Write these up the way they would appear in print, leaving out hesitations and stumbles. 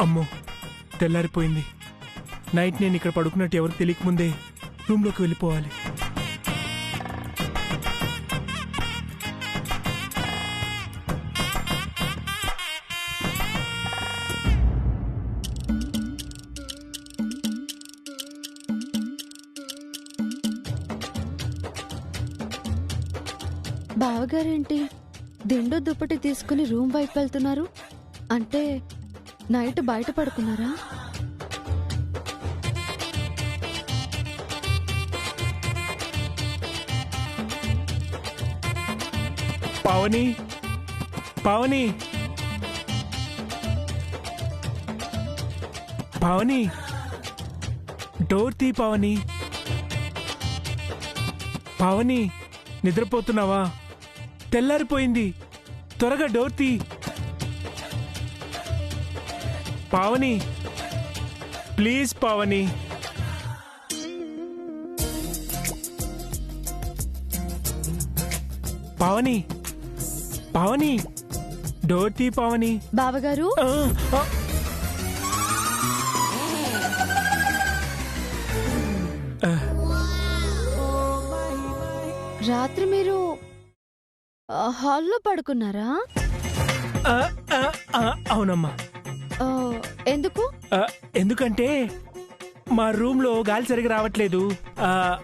అమ్మో తెల్లారిపోయింది. నైట్ నేను ఇక్కడ పడుకున్నట్టు ఎవరికి తెలియకముందే రూమ్లోకి వెళ్ళిపోవాలి. బావగారేంటి దిండు దుప్పటి తీసుకుని రూమ్ వైపు వెళ్తున్నారు? అంటే నైట్ బయట పడుకున్నారా? పావని, పావని, పావని, డోర్ తీ పావని. పావని, నిద్రపోతున్నావా? తెల్లారిపోయింది, త్వరగా డోర్ తీ. పావని, ప్లీజ్ పావని. పావని, పావని, డోర్ తీ పావని. బావగారు, రాత్రి మీరు హాల్లో పడుకున్నారా? అవునమ్మా. ఎందుకు? ఎందుకంటే మా రూమ్ లో గాలి సరిగా రావట్లేదు.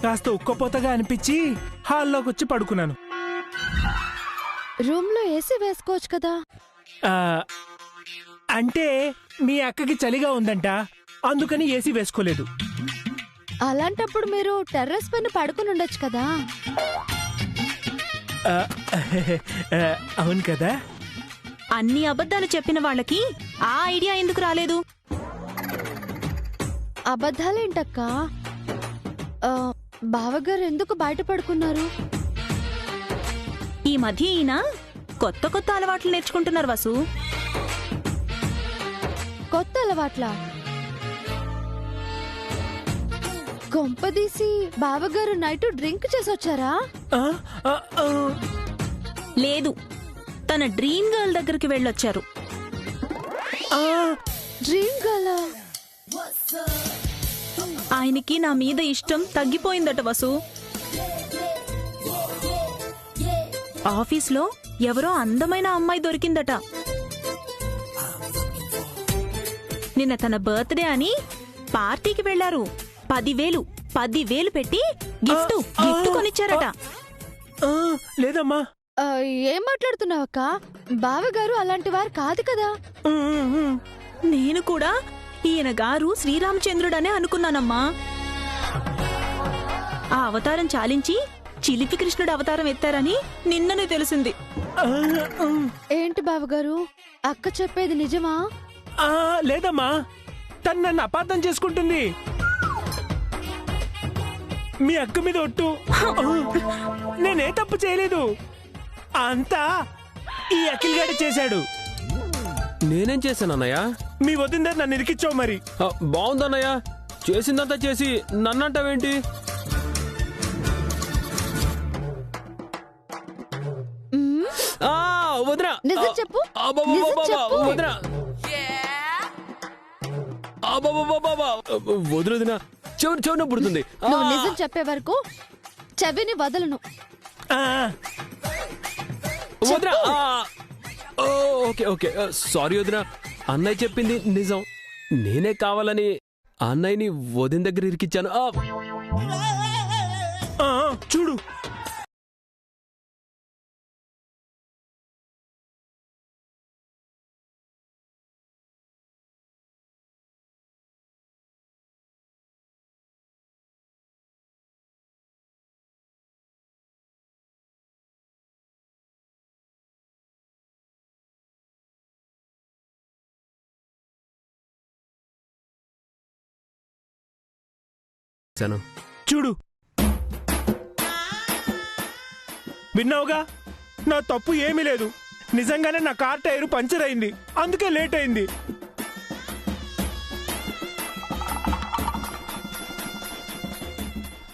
కాస్త ఉక్కపోతగా అనిపించి హాల్లోకి వచ్చి పడుకున్నాను. రూమ్ లో ఏసీ వేసుకోవచ్చు కదా. అంటే మీ అక్కకి చలిగా ఉందంట, అందుకని ఏసీ వేసుకోలేదు. అలాంటప్పుడు మీరు టెర్రస్ పైన పడుకుని ఉండొచ్చు కదా. అవును కదా. అన్ని అబద్ధాలు చెప్పిన వాళ్ళకి ఆ ఐడియా ఎందుకు రాలేదు? అబద్ధాలేంటక్క? బావగారు ఎందుకు బయట పడుకున్నారు? ఈ మధ్య ఈయన కొత్త కొత్త అలవాట్లు నేర్చుకుంటున్నారు వసు. కొత్త అలవాట్లా? కొంపదీసి బావగారు నైట్ డ్రింక్ చేసొచ్చారా? లేదు, తన డ్రీమ్ గర్ల్ దగ్గరికి వెళ్ళొచ్చారు. Dream girl? ఆయనకి నా మీద ఇష్టం తగ్గిపోయిందట వసు. ఆఫీస్లో ఎవరో అందమైన అమ్మాయి దొరికిందట. నిన్న తన బర్త్డే అని పార్టీకి వెళ్లారు. 10,000 పెట్టి గిఫ్ట్ కొనిచ్చారట. లేదమ్మా. ఏం మాట్లాడుతున్నావక్క? బావగారు అలాంటి వారు కాదు కదా. నేను కూడా ఈయన గారు శ్రీరామచంద్రుడనే అనుకున్నానమ్మా. ఆ అవతారం చాలించి చిలిపి కృష్ణుడు అవతారం ఎత్తారని నిన్ననే తెలిసింది. ఏంటి బావగారు, అక్క చెప్పేది నిజమా? లేదమ్మా, తను నన్ను అపార్థం చేసుకుంటుంది. మీ అక్క మీద ఒట్టు, నేనే తప్పు చేయలేదు. అంతా ఈ అఖిల్ గాడి చేశాడు. నేనేం చేశాను అన్నయ్య? మీ వదిన నన్ను ఇరికిచ్చావు. మరి బాగుందన్నయ్య, చేసిందంతా చేసి నన్నంటావేంటి? వదినా, నిజం చెప్పు. వదినా, వదిలేదినా, చెవున పుడుతుంది. నువ్వు నిజం చెప్పే వరకు చెవిని వదలను. వదినా, ఓకే ఓకే, సారీ వదినా. అన్నయ్య చెప్పింది నిజం. నేనే కావాలని అన్నయ్యని వదిన దగ్గర ఇరికిచ్చాను. చూడు, చూడు, విన్నావుగా, నా తప్పు ఏమీ లేదు. నిజంగానే నా కార్ టైరు పంచర్ అయింది, అందుకే లేట్ అయింది.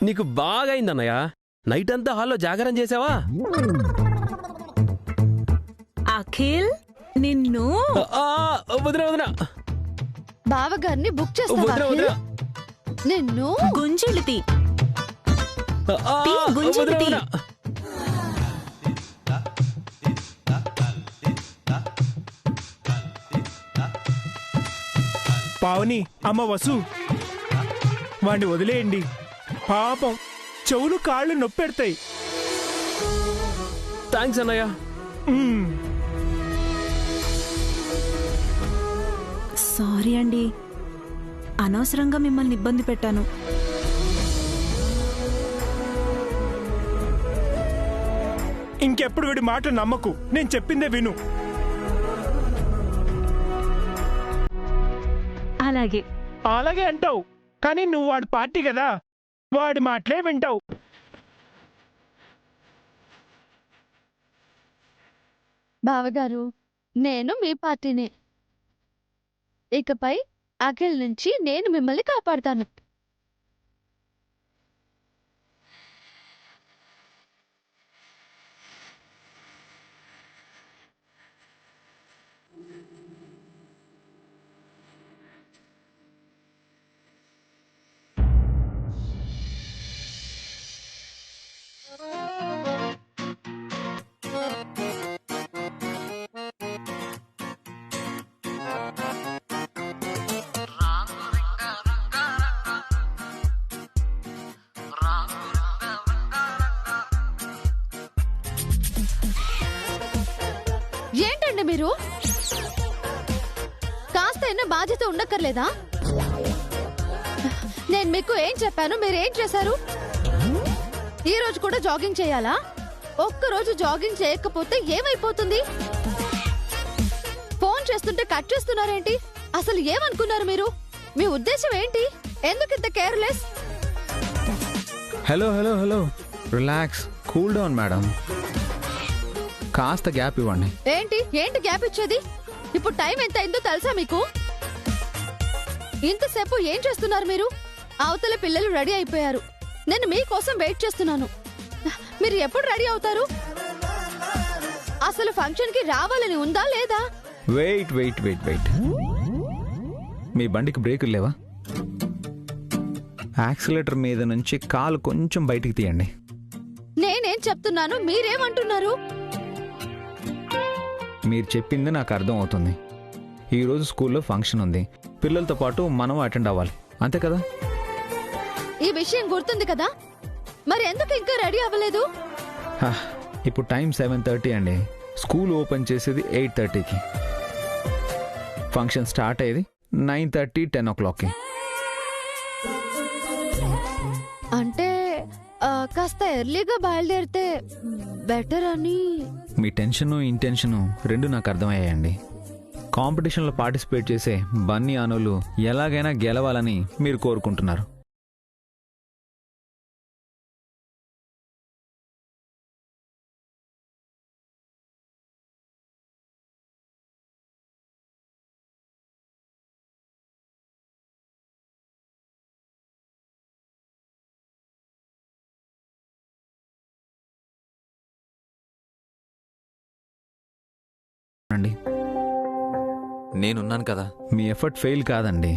నీకు బాగా అయిందన్నయ్య. నైట్ అంతా హాల్లో జాగారం చేసావా? ఆ అఖిల్ నిన్ను ఆ, వదిన వదిన బావగారిని బుక్ చేస్తావా వదిన వదిన అఖిల్? నిన్ను గుంజిలితి ఆ, తీ, గుంజి వదిన, తీ. వదిన. పావని అమ్మ వసు వాణ్ణి వదిలేయండి. పాపం చెవులు కాళ్ళు నొప్పెడతాయి. థ్యాంక్స్ అన్నయ్య. మ్మ్. సారీ అండి, అనవసరంగా మిమ్మల్ని ఇబ్బంది పెట్టాను. ఇంకెప్పుడు వీడి మాటలు నమ్మకు. నేను చెప్పిందే విను. అలాగే అలాగే అంటావు, కానీ నువ్వు వాడి పార్టీ కదా, వాడి మాటలే వింటావు. బావగారు, నేను మీ పార్టీనే. ఇకపై అఖిల్ నుంచి నేను మిమ్మల్ని కాపాడుతాను. ఏంటండి మీరు? కాస్త అయినా బాధ్యత ఉండక్కర్లేదా? నేను మీకు ఏం చెప్పాను, మీరేం చేశారు? ఈ రోజు కూడా జాగింగ్ చేయాలా? ఒక్కరోజు జాగింగ్ చేయకపోతే ఏమైపోతుంది? ఫోన్ చేస్తుంటే కట్ చేస్తున్నారేంటి? అసలు ఏమనుకున్నారు మీరు? మీ ఉద్దేశం ఏంటి? ఎందుకు ఇంత careless? Hello hello hello relax, cool down madam. కాస్త గ్యాప్ ఇవ్వండి. ఏంటి ఏంటి గ్యాప్ ఇచ్చేది? ఇప్పుడు టైం ఎంత అయిందో తెలుసా మీకు? ఇంతసేపు ఏం చేస్తున్నారు మీరు? అవతల పిల్లలు రెడీ అయిపోయారు. నేను మీకోసం వెయిట్ చేస్తున్నాను. మీరు ఎప్పుడు రెడీ అవుతారు? అసలు ఫంక్షన్ కి రావాలని ఉందా లేదా? వెయిట్ వెయిట్ వెయిట్ వెయిట్, మీ బండికి బ్రేకులు లేవా? యాక్సిలేటర్ మీద నుంచి కాలు కొంచెం బయటికి తీయండి. నేనేం చెప్తున్నాను, మీరేమంటున్నారు? మీరు చెప్పింది నాకు అర్థం అవుతుంది. ఈరోజు స్కూల్లో ఫంక్షన్ ఉంది, పిల్లలతో పాటు మనం అటెండ్ అవ్వాలి, అంతే కదా? ఈ విషయం గుర్తుంది కదా? మరి ఎందుకు ఇంకా రెడీ అవ్వలేదు? హా, ఇప్పుడు టైం 7:30 అండి. స్కూల్ ఓపెన్ చేసేది 8:30కి. ఫంక్షన్ స్టార్ట్ అయ్యేది 9:30, 10 o'clockకి. అంటే కాస్త ఎర్లీగా బయలుదేరితే బెటర్ అని. మీ టెన్షను ఇంటెన్షను రెండు నాకు అర్థమయ్యాయండి. కాంపిటీషన్లో పార్టిసిపేట్ చేసే బన్నీ ఆనోలు ఎలాగైనా గెలవాలని మీరు కోరుకుంటున్నారు. అండి, నేనున్నాను కదా. మీ ఎఫర్ట్ ఫెయిల్ కాదండి.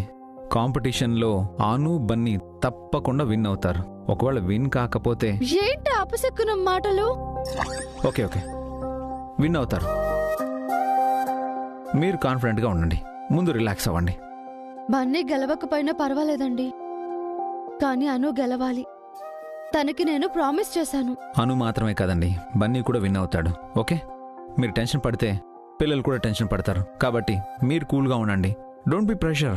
కాంపిటీషన్లో ఆను బన్నీ తప్పకుండా విన్ అవుతారు. ఒకవేళ విన్ కాకపోతే ఏంటి అపశకునం మాటలు? ఓకే ఓకే, విన్ అవుతారు. మీరు కాన్ఫిడెంట్గా ఉండండి, ముందు రిలాక్స్ అవ్వండి. బన్నీ గెలవకపోయినా పర్వాలేదండి, కానీ అను గెలవాలి. తనకి నేను ప్రామిస్ చేశాను. అను మాత్రమే కదండి, బన్నీ కూడా విన్ అవుతాడు. ఓకే, మీరు టెన్షన్ పడితే పిల్లలు కూడా టెన్షన్ పడతారు. కాబట్టి మీరు కూల్గా ఉండండి. Don't be pressure.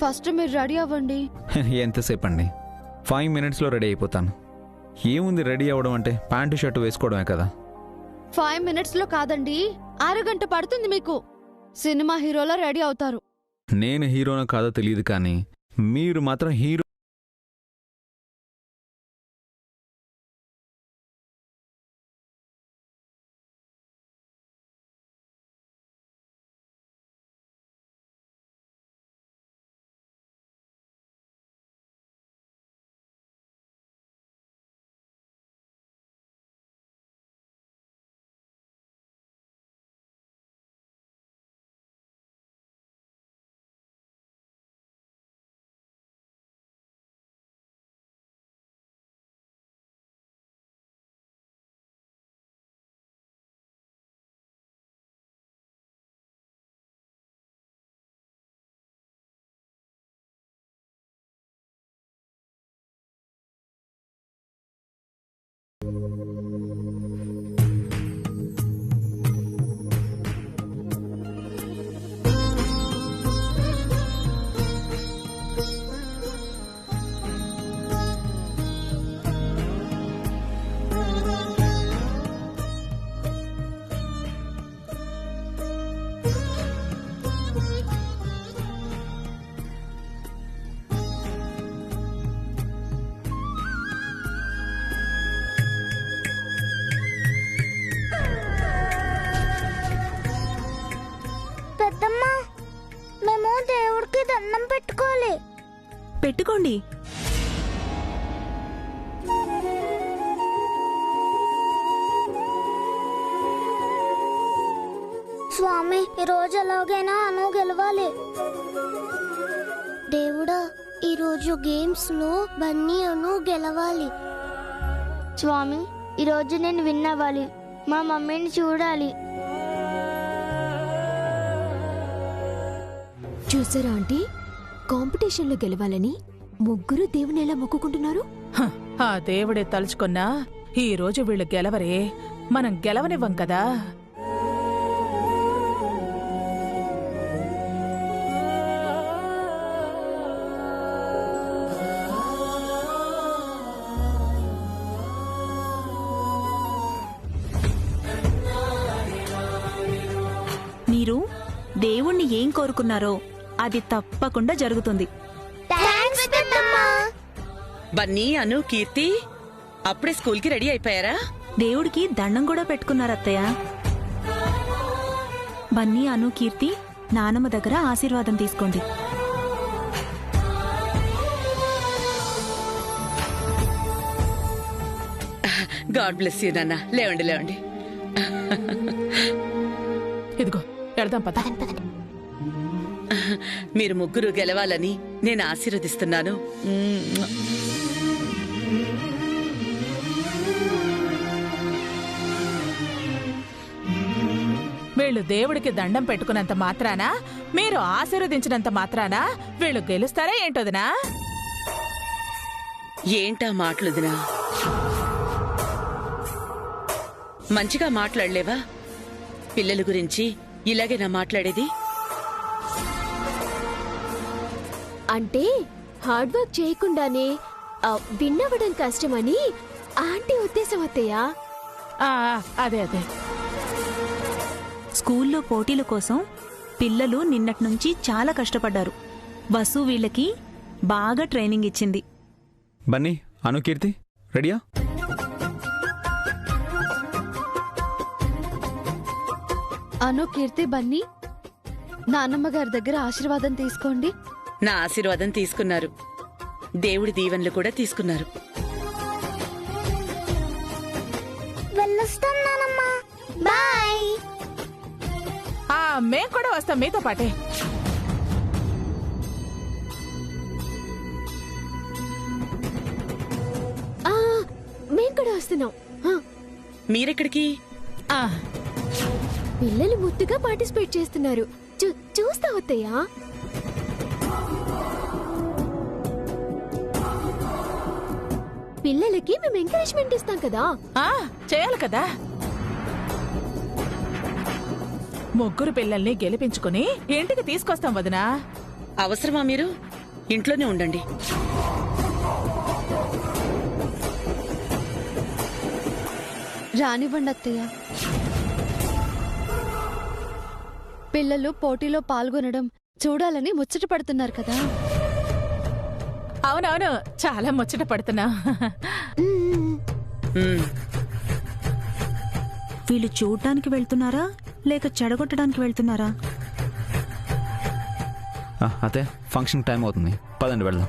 ఫస్ట్ మీరు రెడీ అవ్వండి. ఎంతసేపు అండి? 5 minutesలో రెడీ అయిపోతాను. ఏముంది రెడీ అవ్వడం అంటే, ప్యాంటు షర్టు వేసుకోవడమే కదా. 5 minutes లో కాదండి, అరగంట పడుతుంది మీకు. సినిమా హీరోలా రెడీ అవుతారు. నేను హీరోనో కాదో తెలియదు, కానీ మీరు మాత్రం హీరో. వెళ్ళండి. స్వామి, ఈ రోజు ఎలాగైనా అను గెలవాలి. దేవుడా, ఈ రోజు గేమ్స్ లో బన్నీ అను గెలవాలి. స్వామి, ఈ రోజు నేను విన్ అవ్వాలి. మా మమ్మీని చూడాలి. చూసారా ఆంటీ, కాంపిటీషన్లో గెలవాలని ముగ్గురు దేవుని ఎలా మొక్కుకుంటున్నారు. ఆ దేవుడే తలుచుకున్నా ఈ రోజు వీళ్ళు గెలవరే, మనం గెలవనివ్వం కదా. మీరు దేవుణ్ణి ఏం కోరుకున్నారో అది తప్పకుండా జరుగుతుంది. థాంక్స్ పెద్దమ్మా. బన్నీ, అను, కీర్తి అప్పుడే స్కూల్కి రెడీ అయిపోయారా? దేవుడికి దండం కూడా పెట్టుకున్నారత్తయ్య. బన్నీ, అను, కీర్తి నానమ్మ దగ్గర ఆశీర్వాదం తీసుకోండి. గాడ్ బ్లెస్ యూ నాన్న. లేవండి లేవండి. ఇదిగో వెళ్దాం పద. మీరు ముగ్గురు గెలవాలని నేను ఆశీర్వదిస్తున్నాను. వీళ్ళు దేవుడికి దండం పెట్టుకున్నంత మాత్రాన, మీరు ఆశీర్వదించినంత మాత్రాన వీళ్ళు గెలుస్తారా ఏంటోదినా? ఏంటా మాటలుదినా? మంచిగా మాట్లాడలేవా? పిల్లల గురించి ఇలాగేనా మాట్లాడేది? అంటే హార్డ్ వర్క్ చేయకుండానే విన్ అవ్వడం కష్టమని ఆంటీ ఉద్దేశం అత్తయ్య. ఆ, అదే అదే. స్కూల్లో పోటీల కోసం పిల్లలు నిన్నటి నుంచి చాలా కష్టపడ్డారు. వసు వీళ్ళకి బాగా ట్రైనింగ్ ఇచ్చింది. బన్నీ, అను, కీర్తి రెడీయా? అను, కీర్తి, బన్నీ నానమ్మ గారి దగ్గర ఆశీర్వాదం తీసుకోండి. నా ఆశీర్వాదం తీసుకున్నారు, దేవుడి దీవెనలు కూడా తీసుకున్నారు. వెళ్ళొస్తాం నానమ్మా. బాయ్. మేం కూడా వస్తాం మీతో పాటే. మేం కూడా వస్తున్నాం. మీరెక్కడికి? ఆ, పిల్లలు ముద్దుగా పార్టిసిపేట్ చేస్తున్నారు. చూస్తా అత్తయ్య. పిల్లలకి మేము ఎంకరేజ్మెంట్ ఇస్తాం కదా. చేయాలి కదా. ముగ్గురు పిల్లల్ని గెలిపించుకుని ఇంటికి తీసుకొస్తాం వదినా. అవసరమా? మీరు ఇంట్లోనే ఉండండి. రానివ్వండి అత్తయ్య. పిల్లలు పోటీలో పాల్గొనడం చూడాలని ముచ్చట పడుతున్నారు కదా. అవునవును, చాలా ముచ్చట పడుతున్నా. వీళ్ళు చూడ్డానికి వెళ్తున్నారా లేక చెడగొట్టడానికి వెళ్తున్నారా? అతే ఫంక్షన్ టైం అవుతుంది, పదండి వెళ్దాం.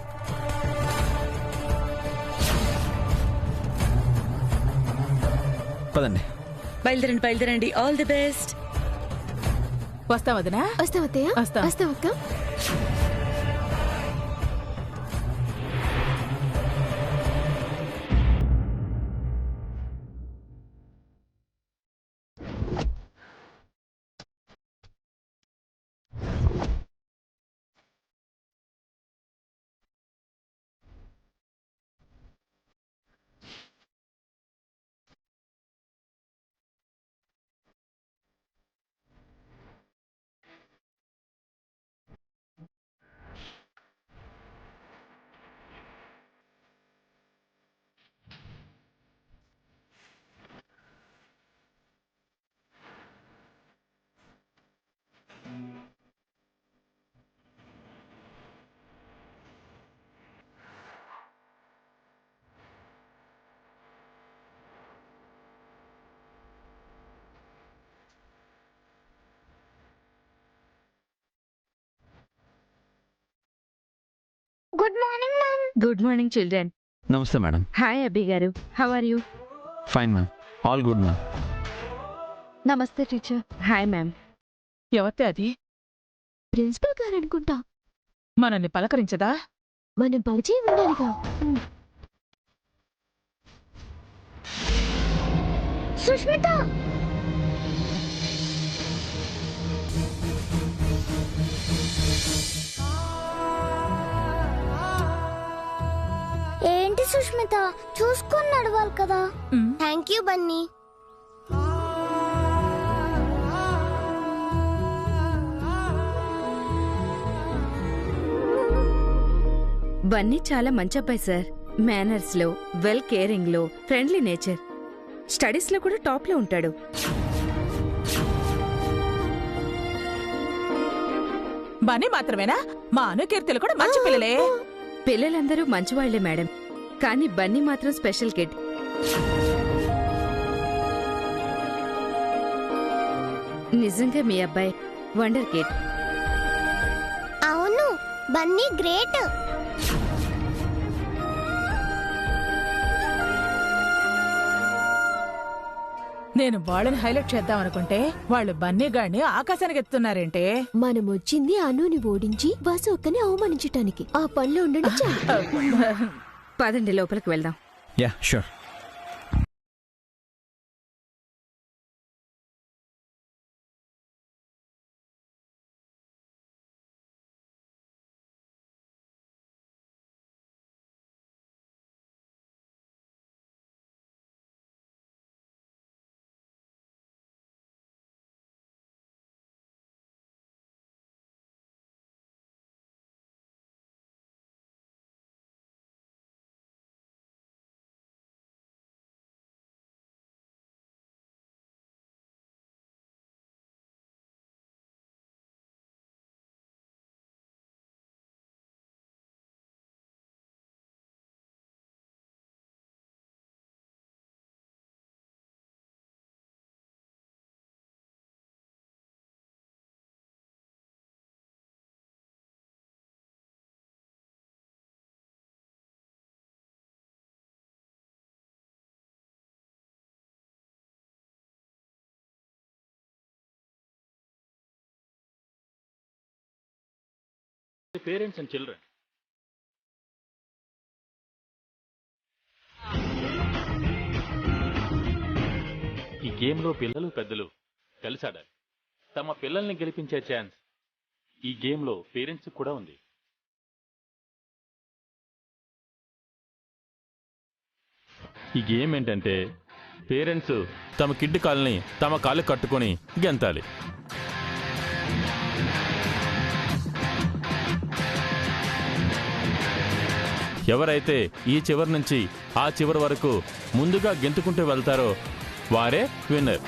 పదండి. బయలుదేరండి బయలుదేరండి. All the best. వస్తాం వదినా. వస్తాం అత్తయ్య. వస్తాం. వస్తాం అక్క. Good morning ma'am. Good morning children. నమస్తే మేడం. హాయ్ అబ్బి గారు, how are you? Fine ma'am, all good ma'am. నమస్తే టీచర్. Hi ma'am. ఎవరితే అది? ప్రిన్సిపల్ గారు అనుకుంటా. మనల్ని పలకరించదా? మనం పరిచయం ఉండాలిగా. సుష్మిత, ఏంటి సుష్మిత, చూసుకొని నడవాలి కదా. Thank you Bunny. బన్నీ చాలా మంచి అబ్బాయి సార్. మేనర్స్ లో, వెల్ కేరింగ్ లో, ఫ్రెండ్లీ నేచర్. స్టడీస్ లో కూడా టాప్ లో ఉంటాడు. బన్నీ మాత్రమేనా? మా అనుకీర్తులు కూడా మంచి పిల్లలే. పిల్లలందరూ మంచివాళ్లే మేడం, కానీ బన్నీ మాత్రం స్పెషల్ కిడ్. నిజంగా మీ అబ్బాయి వండర్ కిడ్. అవును, బన్నీ గ్రేట్. నేను వాళ్ళని హైలైట్ చేద్దాం అనుకుంటే వాళ్ళు బన్నీ గాడిని ఆకాశానికి ఎత్తున్నారేంటే? మనం వచ్చింది అనుని ఓడించి వసు ఒక్కని అవమానించటానికి. ఆ పనిలో ఉండండి చాలు. పదండి లోపలికి వెళ్దాం. Yeah sure. Parents and children, ఈ గేమ్లో పిల్లలు పెద్దలు కలిసి ఆడాలి. తమ పిల్లల్ని గెలిపించే ఛాన్స్ ఈ గేమ్లో పేరెంట్స్ కూడా ఉంది. ఈ గేమ్ ఏంటంటే పేరెంట్స్ తమ కిడ్ కాల్ని తమ కాళ్ళు కట్టుకొని గెంతాలి. ఎవరైతే ఈ చివరి నుంచి ఆ చివరి వరకు ముందుగా గెంతుకుంటూ వెళ్తారో వారే విన్నర్.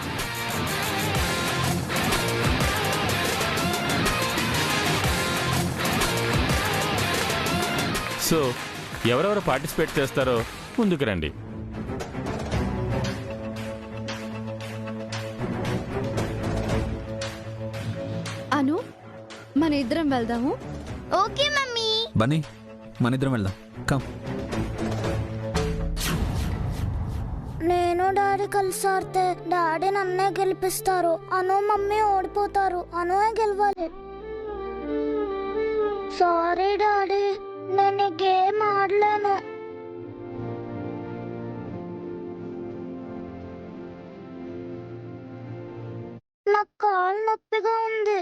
సో ఎవరెవరు పార్టిసిపేట్ చేస్తారో ముందుకు రండి. అను, మన ఇద్దరం వెళ్దాము. Okay mummy. బన్నీ, మన ఇద్దరం వెళ్దాం. కమ్. నేను డాడీ కలిసి ఆడితే డాడీ నన్నే గెలిపిస్తారు. అను మమ్మీ ఓడిపోతారు. అనువే గెలవాలి. సారీ డాడీ, నేను ఈ గేమ్ ఆడలేను. నాకు కాలు నొప్పిగా ఉంది.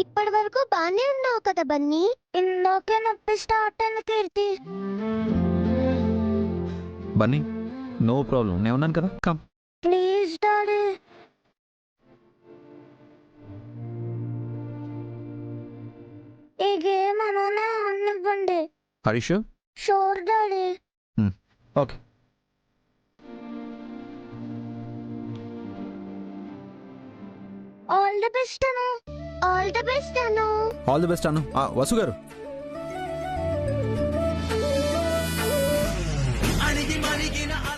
ఇప్పటి వరకు బానే ఉన్నావు కదా బన్నీ. ఇందాకే నొప్పి స్టార్ట్ అయింది కీర్తి. బన్నీ, నో ప్రాబ్లం, నేను ఉన్నాను కదా. కమ్. Please daddy. ఈ గేమ్ అనునే ఆడనివ్వండి. Harish? Sure daddy. Okay. All the best Anu. All the best Anu. All the best Anu. Vasu గారు,